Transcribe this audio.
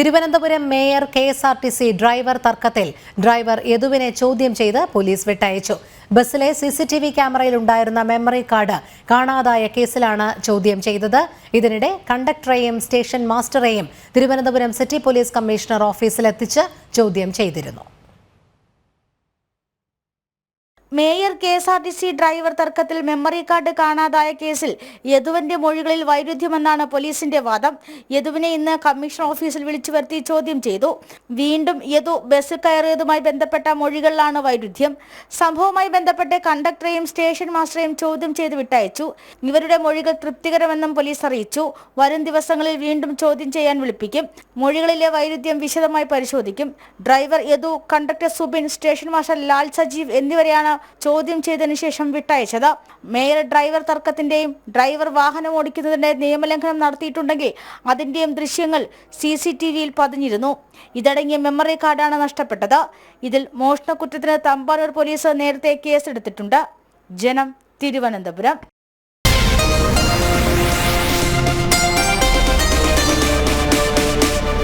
Thiruvananthapuram mayor KSRTC driver തർക്കത്തിൽ driver യദുവിനെ ചോദ്യം ചെയ്ത് പോലീസ് വിട്ടയച്ചു. ബസ്സിലെ CCTV ക്യാമറയിൽ ഉണ്ടായിരുന്ന മെമ്മറി കാർഡ് കാണാതായ കേസിലാണ് ചോദ്യം ചെയ്തത്. ഇതിനിടെ കണ്ടക്ടറെയും സ്റ്റേഷൻ മാസ്റ്ററെയും തിരുവനന്തപുരം സിറ്റി പോലീസ് കമ്മീഷണർ ഓഫീസിലെത്തിച്ച് ചോദ്യം ചെയ്തിരുന്നു. മേയർ KSRTC ഡ്രൈവർ തർക്കത്തിൽ മെമ്മറി കാർഡ് കാണാതായ കേസിൽ യദുവിന്റെ മൊഴികളിൽ വൈരുദ്ധ്യമെന്നാണ് പോലീസിന്റെ വാദം. യദുവിനെ ഇന്ന് കമ്മീഷണർ ഓഫീസിൽ വിളിച്ചു വരുത്തി ചോദ്യം ചെയ്തു. വീണ്ടും യദു ബസ് കയറിയതുമായി ബന്ധപ്പെട്ട മൊഴികളിലാണ് വൈരുദ്ധ്യം. സംഭവവുമായി ബന്ധപ്പെട്ട് കണ്ടക്ടറെയും സ്റ്റേഷൻ മാസ്റ്ററെയും ചോദ്യം ചെയ്ത് വിട്ടയച്ചു. ഇവരുടെ മൊഴികൾ തൃപ്തികരമെന്നും പോലീസ് അറിയിച്ചു. വരും ദിവസങ്ങളിൽ വീണ്ടും ചോദ്യം ചെയ്യാൻ വിളിപ്പിക്കും. മൊഴികളിലെ വൈരുദ്ധ്യം വിശദമായി പരിശോധിക്കും. Driver Yadu, conductor Subin, station master Lal Sajeev എന്നിവരെയാണ് ചോദ്യം ചെയ്തതിനു ശേഷം വിട്ടയച്ചത്. മേയർ ഡ്രൈവർ തർക്കത്തിന്റെയും ഡ്രൈവർ വാഹനം ഓടിക്കുന്നതിന്റെ നിയമലംഘനം നടത്തിയിട്ടുണ്ടെങ്കിൽ അതിന്റെയും ദൃശ്യങ്ങൾ CCTVയിൽ പതിഞ്ഞിരുന്നു. ഇതടങ്ങിയ മെമ്മറി കാർഡാണ് നഷ്ടപ്പെട്ടത്. ഇതിൽ മോഷണക്കുറ്റത്തിന് തമ്പാനൂർ പോലീസ് നേരത്തെ കേസെടുത്തിട്ടുണ്ട്. ജനം, തിരുവനന്തപുരം.